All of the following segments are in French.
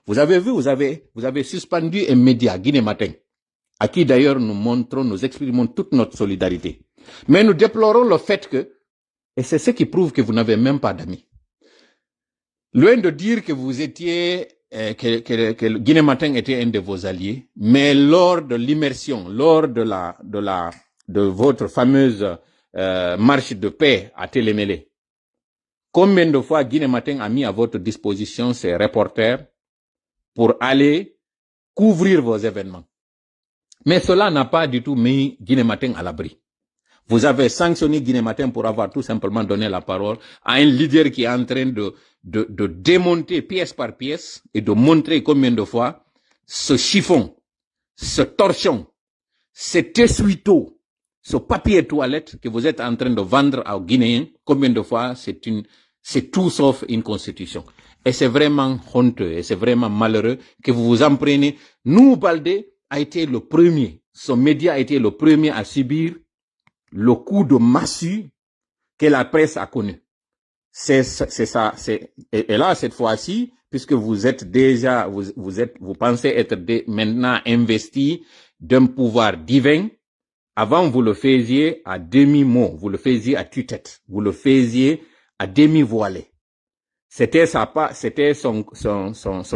Vous avez vu, vous avez suspendu un média, Guinée Matin, à qui d'ailleurs nous exprimons toute notre solidarité. Mais nous déplorons le fait que, et c'est ce qui prouve que vous n'avez même pas d'amis. Loin de dire que vous étiez, que le Guinée Matin était un de vos alliés, mais lors de l'immersion, lors de votre fameuse marche de paix à Télémélé, combien de fois Guinée Matin a mis à votre disposition ses reporters pour aller couvrir vos événements? Mais cela n'a pas du tout mis Guinée Matin à l'abri. Vous avez sanctionné Guinée Matin pour avoir tout simplement donné la parole à un leader qui est en train de démonter pièce par pièce et de montrer combien de fois ce chiffon, ce torchon, cet essuie-tout, ce papier toilette que vous êtes en train de vendre aux Guinéens, combien de fois c'est tout sauf une constitution. Et c'est vraiment honteux et c'est vraiment malheureux que vous vous en preniez. Nous, Baldé a été le premier, son média a été le premier à subir le coup de massue que la presse a connu. C'est ça, et là, cette fois-ci, puisque vous êtes déjà, vous pensez être maintenant investi d'un pouvoir divin, avant, vous le faisiez à demi-mot, vous le faisiez à tue-tête, vous le faisiez à demi-voilé. C'était son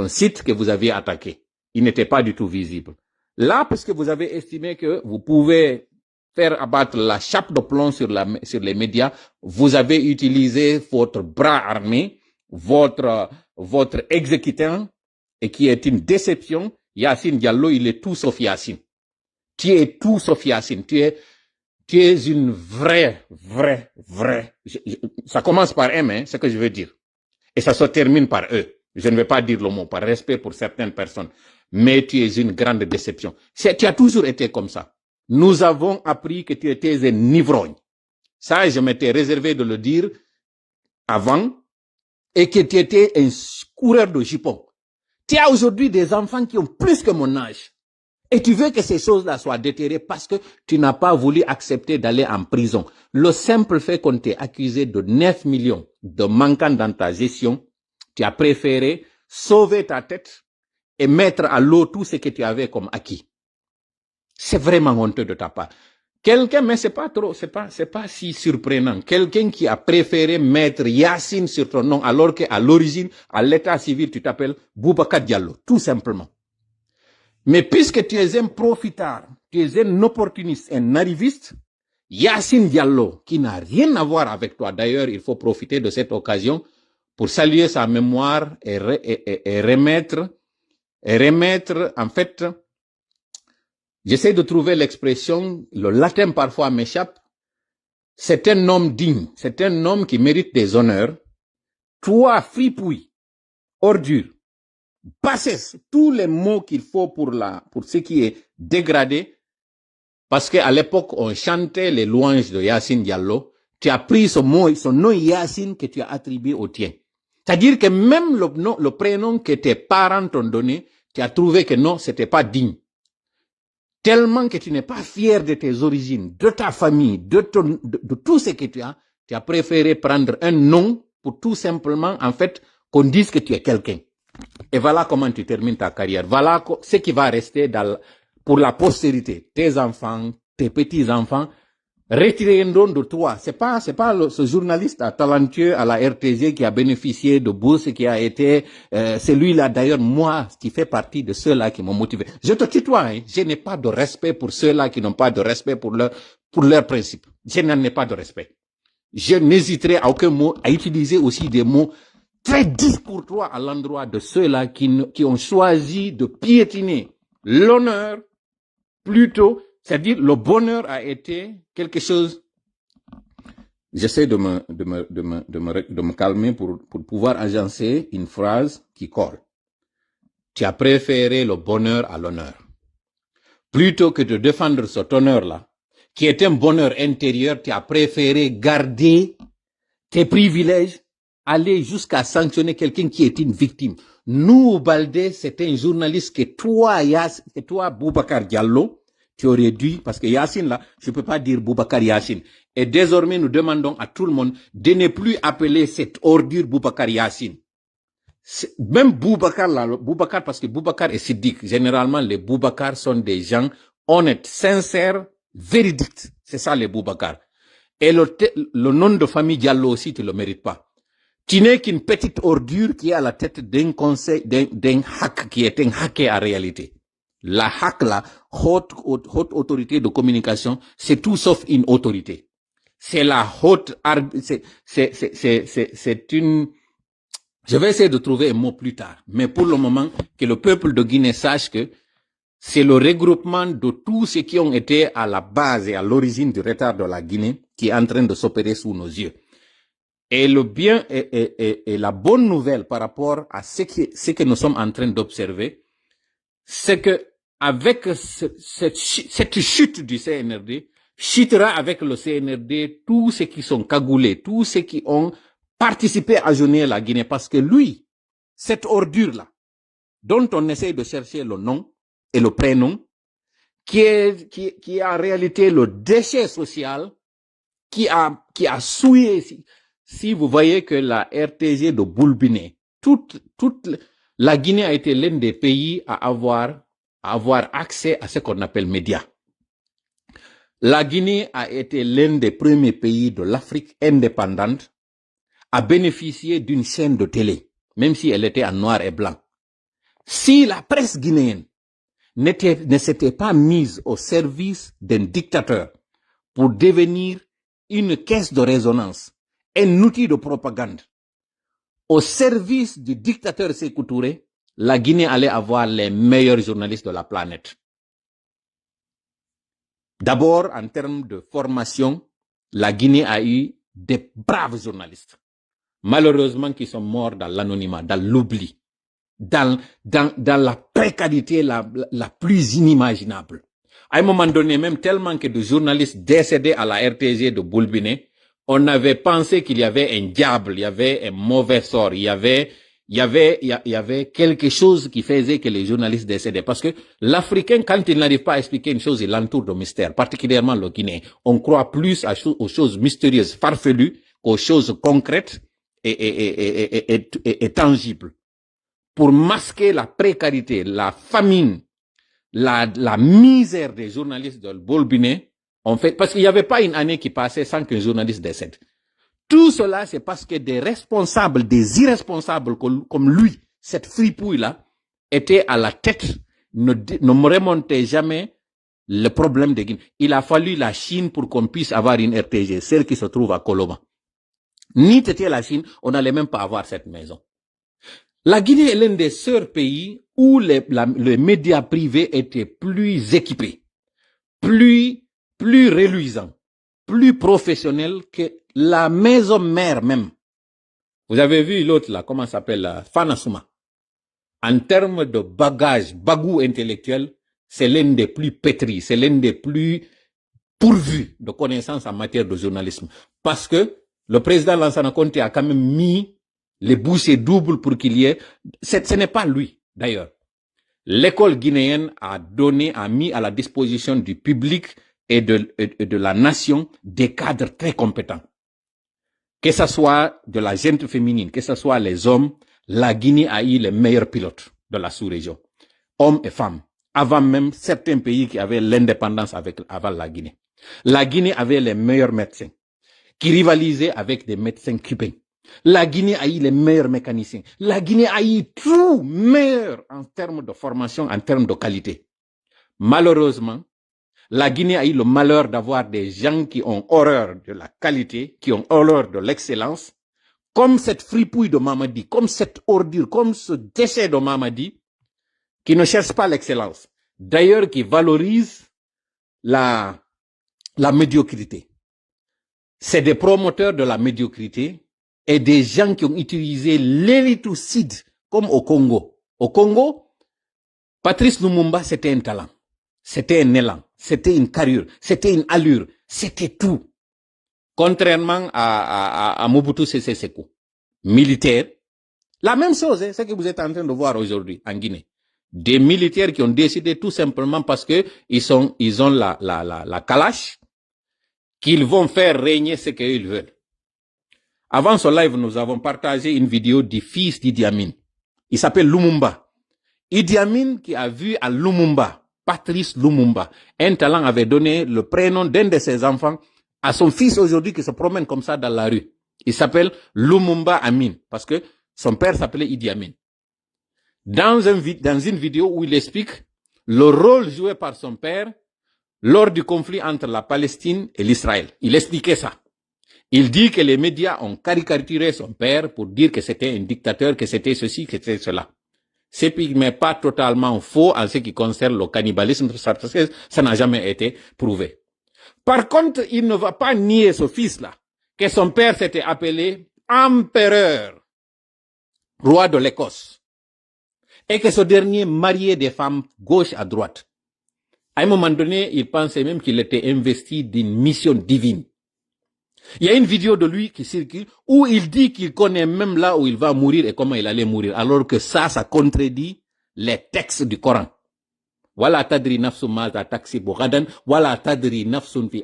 site que vous aviez attaqué. Il n'était pas du tout visible. Là, puisque vous avez estimé que vous pouvez faire abattre la chape de plomb sur les médias, vous avez utilisé votre bras armé, votre exécutant, et qui est une déception. Yacine Diallo, il est tout sauf Yacine. Tu es tout sauf Yacine. Tu es une vraie. Ça commence par M, hein, ce que je veux dire. Et ça se termine par E. Je ne vais pas dire le mot, par respect pour certaines personnes. Mais tu es une grande déception. Tu as toujours été comme ça. Nous avons appris que tu étais un ivrogne. Ça, je m'étais réservé de le dire avant. Et que tu étais un coureur de jupons. Tu as aujourd'hui des enfants qui ont plus que mon âge. Et tu veux que ces choses-là soient déterrées parce que tu n'as pas voulu accepter d'aller en prison. Le simple fait qu'on t'ait accusé de 9 millions de manquants dans ta gestion, tu as préféré sauver ta tête et mettre à l'eau tout ce que tu avais comme acquis. C'est vraiment honteux de ta part. Quelqu'un, mais c'est pas si surprenant. Quelqu'un qui a préféré mettre Yacine sur ton nom alors qu'à l'origine, à l'état civil, tu t'appelles Boubacar Diallo. Tout simplement. Mais puisque tu es un profitard, tu es un opportuniste, un arriviste, Yacine Diallo, qui n'a rien à voir avec toi. D'ailleurs, il faut profiter de cette occasion pour saluer sa mémoire et remettre, en fait, j'essaie de trouver l'expression, le latin parfois m'échappe. C'est un homme digne, c'est un homme qui mérite des honneurs. Toi, fripouille, ordure, bassesse, tous les mots qu'il faut pour ce qui est dégradé, parce qu'à l'époque, on chantait les louanges de Yacine Diallo. Tu as pris son nom Yacine que tu as attribué au tien. C'est-à-dire que même le prénom que tes parents t'ont donné, tu as trouvé que non, c'était pas digne. Tellement que tu n'es pas fier de tes origines, de ta famille, de tout ce que tu as préféré prendre un nom pour tout simplement, en fait, qu'on dise que tu es quelqu'un. Et voilà comment tu termines ta carrière. Voilà ce qui va rester pour la postérité. Tes enfants, tes petits-enfants, retireront de toi. C'est pas ce journaliste talentueux à la RTG qui a bénéficié de bourse, qui a été, celui-là d'ailleurs, moi, qui fait partie de ceux-là qui m'ont motivé. Je te tutoie, hein. Je n'ai pas de respect pour ceux-là qui n'ont pas de respect pour leurs principes. Je n'en ai pas de respect. Je n'hésiterai à aucun mot à utiliser aussi des mots très discourtois à l'endroit de ceux-là qui ont choisi de piétiner l'honneur plutôt, c'est-à-dire le bonheur a été quelque chose. J'essaie de me calmer pour pouvoir agencer une phrase qui colle. Tu as préféré le bonheur à l'honneur. Plutôt que de défendre cet honneur-là, qui est un bonheur intérieur, tu as préféré garder tes privilèges, aller jusqu'à sanctionner quelqu'un qui est une victime. Nous, Baldé, c'est un journaliste que toi, Boubacar Diallo, tu aurais dû, parce que Yacine là, je peux pas dire Boubacar Yacine. Et désormais, nous demandons à tout le monde de ne plus appeler cette ordure Boubacar Yacine. Même Boubacar, là, Boubacar, parce que Boubacar et Siddiq, généralement, les Boubacar sont des gens honnêtes, sincères, véridiques. C'est ça, les Boubacar. Et le nom de famille Diallo aussi, tu le mérites pas. Tu n'es qu'une petite ordure qui est à la tête d'un conseil, d'un hack qui est un hacker en réalité. La hack, la haute autorité de communication, c'est tout sauf une autorité. C'est la haute, c'est une, je vais essayer de trouver un mot plus tard. Mais pour le moment, que le peuple de Guinée sache que c'est le regroupement de tous ceux qui ont été à la base et à l'origine du retard de la Guinée qui est en train de s'opérer sous nos yeux. Et le bien et la bonne nouvelle par rapport à ce que nous sommes en train d'observer, c'est que avec cette chute du CNRD, chutera avec le CNRD tous ceux qui sont cagoulés, tous ceux qui ont participé à jeûner la Guinée, parce que lui, cette ordure-là, dont on essaie de chercher le nom et le prénom, qui est en réalité le déchet social, qui a souillé, si vous voyez que la RTG de Boulbiné, toute la Guinée a été l'un des pays à avoir accès à ce qu'on appelle médias. La Guinée a été l'un des premiers pays de l'Afrique indépendante à bénéficier d'une chaîne de télé, même si elle était en noir et blanc. Si la presse guinéenne ne s'était pas mise au service d'un dictateur pour devenir une caisse de résonance, un outil de propagande, au service du dictateur Sékou Touré, la Guinée allait avoir les meilleurs journalistes de la planète. D'abord, en termes de formation, la Guinée a eu des braves journalistes. Malheureusement, qui sont morts dans l'anonymat, dans l'oubli, dans la précarité la plus inimaginable. À un moment donné, même tellement que de journalistes décédés à la RTG de Boulbiné, on avait pensé qu'il y avait un diable, il y avait un mauvais sort, il y avait quelque chose qui faisait que les journalistes décédaient. Parce que l'Africain, quand il n'arrive pas à expliquer une chose, il l'entoure de mystère, particulièrement le Guinéen. On croit plus aux choses mystérieuses, farfelues, qu'aux choses concrètes et tangibles. Pour masquer la précarité, la famine, la misère des journalistes de Boulbiné, parce qu'il n'y avait pas une année qui passait sans qu'un journaliste décède. Tout cela, c'est parce que des responsables, des irresponsables comme lui, cette fripouille-là, étaient à la tête, ne remontaient jamais le problème de Guinée. Il a fallu la Chine pour qu'on puisse avoir une RTG, celle qui se trouve à Coloma. Ni c'était la Chine, on n'allait même pas avoir cette maison. La Guinée est l'un des seuls pays où les médias privés étaient plus équipés, plus reluisants, plus professionnels que la maison mère même. Vous avez vu l'autre là, comment s'appelle, Fanasuma. En termes de bagou intellectuel, c'est l'un des plus pétris, c'est l'un des plus pourvus de connaissances en matière de journalisme. Parce que le président Lansana Conté a quand même mis les bouchées doubles pour qu'il y ait... Ce n'est pas lui, d'ailleurs. L'école guinéenne a mis à la disposition du public et de la nation des cadres très compétents. Que ce soit de la gente féminine, que ce soit les hommes, la Guinée a eu les meilleurs pilotes de la sous-région. Hommes et femmes. Avant même certains pays qui avaient l'indépendance avant la Guinée. La Guinée avait les meilleurs médecins qui rivalisaient avec des médecins cubains. La Guinée a eu les meilleurs mécaniciens. La Guinée a eu tout meilleur en termes de formation, en termes de qualité. Malheureusement, la Guinée a eu le malheur d'avoir des gens qui ont horreur de la qualité, qui ont horreur de l'excellence, comme cette fripouille de Mamadi, comme cette ordure, comme ce déchet de Mamadi, qui ne cherche pas l'excellence. D'ailleurs, qui valorise la médiocrité. C'est des promoteurs de la médiocrité et des gens qui ont utilisé l'érythrocide comme au Congo. Au Congo, Patrice Lumumba, c'était un talent. C'était un élan, c'était une carrure, c'était une allure, c'était tout. Contrairement à Mobutu Sese Seko, militaire. La même chose, c'est ce que vous êtes en train de voir aujourd'hui en Guinée. Des militaires qui ont décidé tout simplement parce que ils ont la calache, qu'ils vont faire régner ce qu'ils veulent. Avant ce live, nous avons partagé une vidéo du fils d'Idi Amin, Il s'appelle Lumumba. Idi Amin qui a vu à Lumumba, Patrice Lumumba, un talent avait donné le prénom d'un de ses enfants à son fils aujourd'hui qui se promène comme ça dans la rue. Il s'appelle Lumumba Amin parce que son père s'appelait Idi Amin. Dans une vidéo où il explique le rôle joué par son père lors du conflit entre la Palestine et l'Israël. Il expliquait ça. Il dit que les médias ont caricaturé son père pour dire que c'était un dictateur, que c'était ceci, que c'était cela. C'est mais pas totalement faux en ce qui concerne le cannibalisme, parce que ça n'a jamais été prouvé. Par contre, il ne va pas nier ce fils-là, que son père s'était appelé empereur, roi de l'Écosse, et que ce dernier mariait des femmes gauche à droite. À un moment donné, il pensait même qu'il était investi d'une mission divine. Il y a une vidéo de lui qui circule où il dit qu'il connaît même là où il va mourir et comment il allait mourir, alors que ça contredit les textes du Coran. Wala tadri nafsun maza taksibu ghadan, wala tadri nafsun fi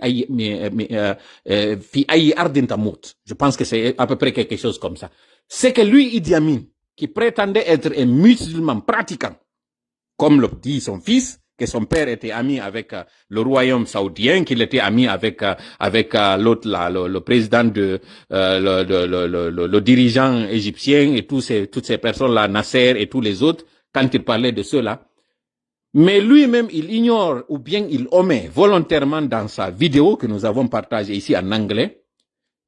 ayi ardin tamut. Je pense que c'est à peu près quelque chose comme ça. C'est que lui, Idi Amin, qui prétendait être un musulman pratiquant, comme le dit son fils, que son père était ami avec le royaume saoudien, qu'il était ami avec l'autre là, le président le dirigeant égyptien et toutes ces personnes là, Nasser et tous les autres, quand il parlait de cela. Mais lui-même, il ignore ou bien il omet volontairement dans sa vidéo que nous avons partagée ici en anglais,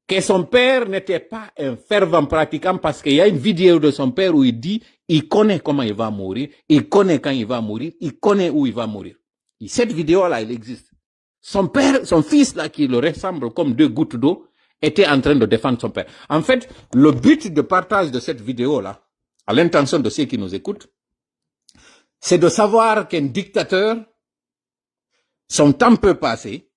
que son père n'était pas un fervent pratiquant parce qu'il y a une vidéo de son père où il dit, il connaît comment il va mourir, il connaît quand il va mourir, il connaît où il va mourir. Et cette vidéo-là, elle existe. Son père, son fils là, qui le ressemble comme deux gouttes d'eau, était en train de défendre son père. En fait, le but de partage de cette vidéo-là, à l'intention de ceux qui nous écoutent, c'est de savoir qu'un dictateur, son temps peut passer,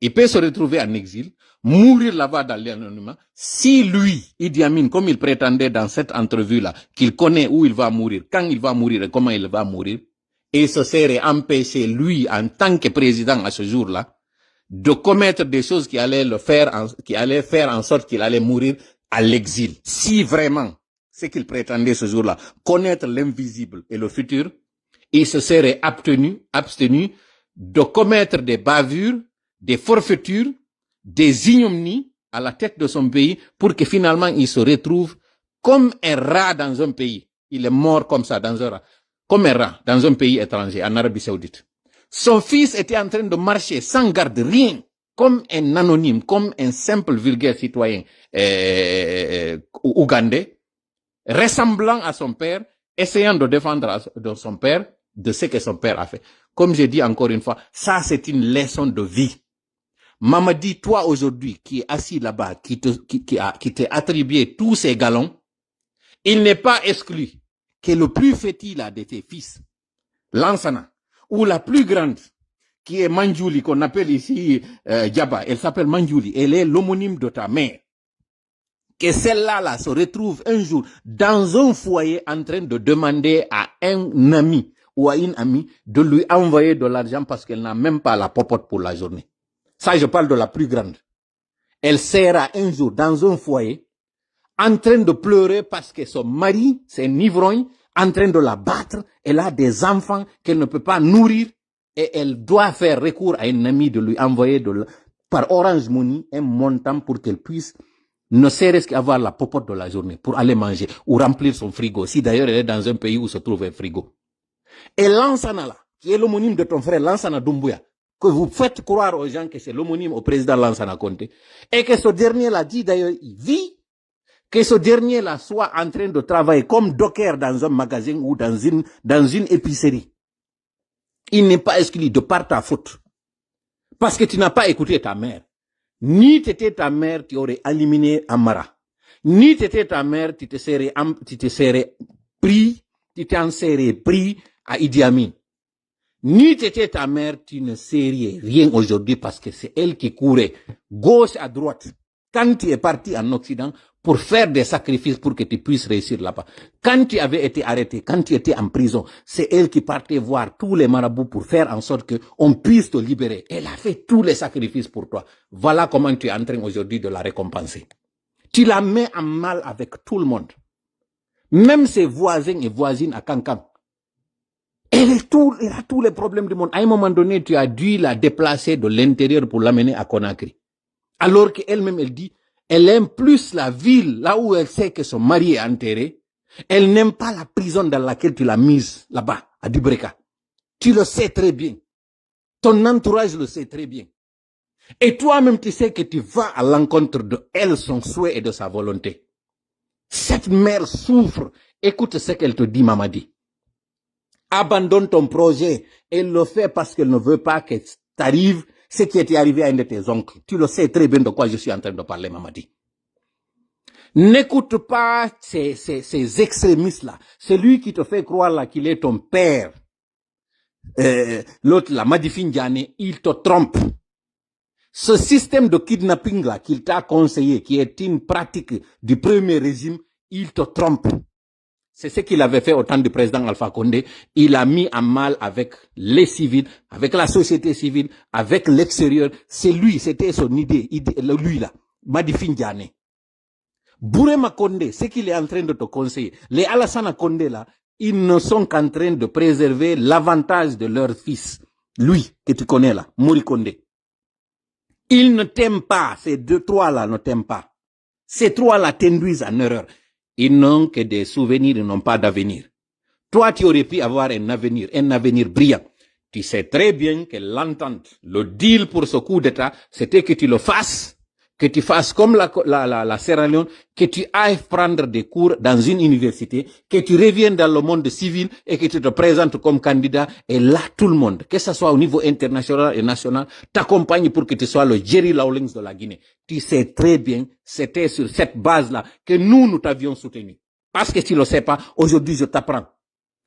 il peut se retrouver en exil, mourir là-bas dans l'anonymat, si lui, Idi Amin, comme il prétendait dans cette entrevue-là, qu'il connaît où il va mourir, quand il va mourir et comment il va mourir, et se serait empêché, lui, en tant que président à ce jour-là, de commettre des choses qui allaient faire en sorte qu'il allait mourir à l'exil. Si vraiment, ce qu'il prétendait ce jour-là, connaître l'invisible et le futur, il se serait abstenu de commettre des bavures, des forfaitures, des ignominies à la tête de son pays pour que finalement il se retrouve comme un rat dans un pays. Il est mort comme ça, comme un rat dans un pays étranger, en Arabie Saoudite. Son fils était en train de marcher sans garde, rien, comme un anonyme, comme un simple vulgaire citoyen ougandais, ressemblant à son père, essayant de défendre son père de ce que son père a fait. Comme je dis encore une fois, ça c'est une leçon de vie. Mamadi, toi aujourd'hui qui est assis là-bas, qui t'est attribué tous ces galons, il n'est pas exclu que le plus fétis là de tes fils, Lansana, ou la plus grande, qui est Manjouli, qu'on appelle ici Diaba, elle s'appelle Manjouli, elle est l'homonyme de ta mère, que celle-là se retrouve un jour dans un foyer en train de demander à un ami ou à une amie de lui envoyer de l'argent parce qu'elle n'a même pas la popote pour la journée. Ça, je parle de la plus grande. Elle sera un jour dans un foyer en train de pleurer parce que son mari, c'est un ivrogne, en train de la battre. Elle a des enfants qu'elle ne peut pas nourrir et elle doit faire recours à un ami de lui envoyer par Orange Money un montant pour qu'elle puisse ne serait-ce qu'avoir la popote de la journée pour aller manger ou remplir son frigo. Si d'ailleurs elle est dans un pays où se trouve un frigo. Et Lansana là, qui est l'homonyme de ton frère Lansana Doumbouya, que vous faites croire aux gens que c'est l'homonyme au président Lansana Conté, et que ce dernier-là dit d'ailleurs, il vit, que ce dernier-là soit en train de travailler comme docker dans un magasin ou dans une épicerie. Il n'est pas exclu de par ta faute. Parce que tu n'as pas écouté ta mère. Ni t'étais ta mère, tu aurais éliminé Amara. Ni t'étais ta mère, tu t'en serais pris à Idi Amin. Ni t'étais ta mère, tu ne sais rien aujourd'hui parce que c'est elle qui courait gauche à droite quand tu es parti en Occident pour faire des sacrifices pour que tu puisses réussir là-bas. Quand tu avais été arrêté, quand tu étais en prison, c'est elle qui partait voir tous les marabouts pour faire en sorte qu'on puisse te libérer. Elle a fait tous les sacrifices pour toi. Voilà comment tu es en train aujourd'hui de la récompenser. Tu la mets en mal avec tout le monde. Même ses voisins et voisines à Kankan. Elle a tous les problèmes du monde. À un moment donné, tu as dû la déplacer de l'intérieur pour l'amener à Conakry. Alors qu'elle-même, elle dit, elle aime plus la ville, là où elle sait que son mari est enterré. Elle n'aime pas la prison dans laquelle tu l'as mise, là-bas, à Dubreka. Tu le sais très bien. Ton entourage le sait très bien. Et toi-même, tu sais que tu vas à l'encontre de elle, son souhait et de sa volonté. Cette mère souffre. Écoute ce qu'elle te dit, Mamadi. Abandonne ton projet. Elle le fait parce qu'elle ne veut pas que t'arrive ce qui était arrivé à un de tes oncles. Tu le sais très bien de quoi je suis en train de parler, Mamadi. N'écoute pas ces extrémistes-là. Celui qui te fait croire là qu'il est ton père. L'autre, la Madifine Diane, il te trompe. Ce système de kidnapping-là qu'il t'a conseillé, qui est une pratique du premier régime, il te trompe. C'est ce qu'il avait fait au temps du président Alpha Condé. Il a mis en mal avec les civils, avec la société civile, avec l'extérieur. C'est lui, c'était son idée lui là, Madifine Diane. Bourema Condé, ce qu'il est en train de te conseiller, les Alassane Condé là, ils ne sont qu'en train de préserver l'avantage de leur fils. Lui, que tu connais là, Mori Condé. Ils ne t'aiment pas, ces trois-là ne t'aiment pas. Ces trois-là t'induisent en erreur. Ils n'ont que des souvenirs, ils n'ont pas d'avenir. Toi, tu aurais pu avoir un avenir brillant. Tu sais très bien que l'entente, le deal pour ce coup d'État, c'était que tu le fasses, que tu fasses comme la Sierra Leone, que tu ailles prendre des cours dans une université, que tu reviennes dans le monde civil et que tu te présentes comme candidat. Et là, tout le monde, que ce soit au niveau international et national, t'accompagne pour que tu sois le Jerry Rawlings de la Guinée. Tu sais très bien, c'était sur cette base-là que nous t'avions soutenu. Parce que tu ne le sais pas, aujourd'hui, je t'apprends.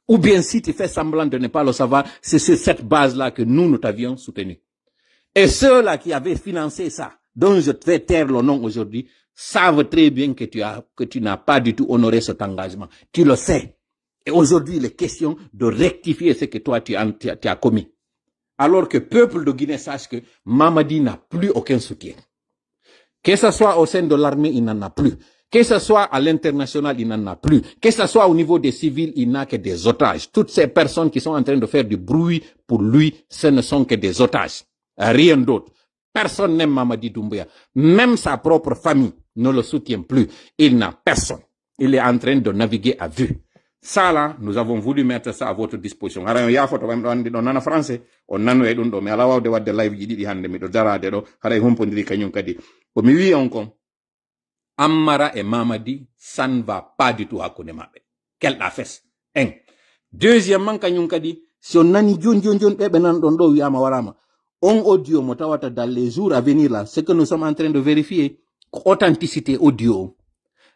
Ou bien si tu fais semblant de ne pas le savoir, c'est sur cette base-là que nous t'avions soutenu. Et ceux-là qui avaient financé ça, dont je te fais taire le nom aujourd'hui, savent très bien que tu n'as pas du tout honoré cet engagement. Tu le sais. Et aujourd'hui, il est question de rectifier ce que toi tu as commis. Alors que le peuple de Guinée sache que Mamadi n'a plus aucun soutien. Que ce soit au sein de l'armée, il n'en a plus. Que ce soit à l'international, il n'en a plus. Que ce soit au niveau des civils, il n'a que des otages. Toutes ces personnes qui sont en train de faire du bruit pour lui, ce ne sont que des otages. Rien d'autre. Personne n'aime Mamadi Doumbouya. Même sa propre famille ne le soutient plus. Il n'a personne. Il est en train de naviguer à vue. Ça là, nous avons voulu mettre ça à votre disposition. Alors, il y a photo en français, on a mais alors de de live di hande mi do darade do haray hompondiri kanyum kadi. Ko mi wi on kon Amara et Mamadi, ça ne va pas du tout à Konemabe. Quelle la fesse. Un. Deuxièmement, kanyum kadi, si on a ni jon bebenan dondo yama warama. On audio motawata dans les jours à venir là, ce que nous sommes en train de vérifier, authenticité audio.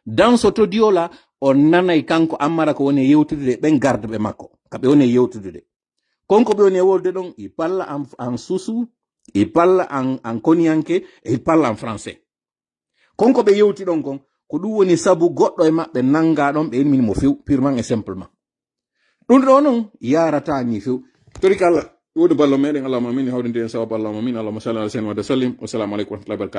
Dans cet audio là, on nana ikanko Amara ko one yewtude ben garde be makko. Kabe one yewtude. Konko be one wolde donc, il parle en sousou, il parle en konianke, et il parle en français. Konko be yewti donc ko du woni sabu goddo e mabbe nanga don be min mo few purement et simplement. Dun do non yarata ni few. Torikala wodo ballo meden Allah mamin hawde den sawa ballo mamin Allah sallallahu alaihi wa sallam. Wassalamu alaikum wa rahmatullahi wa barakatuh.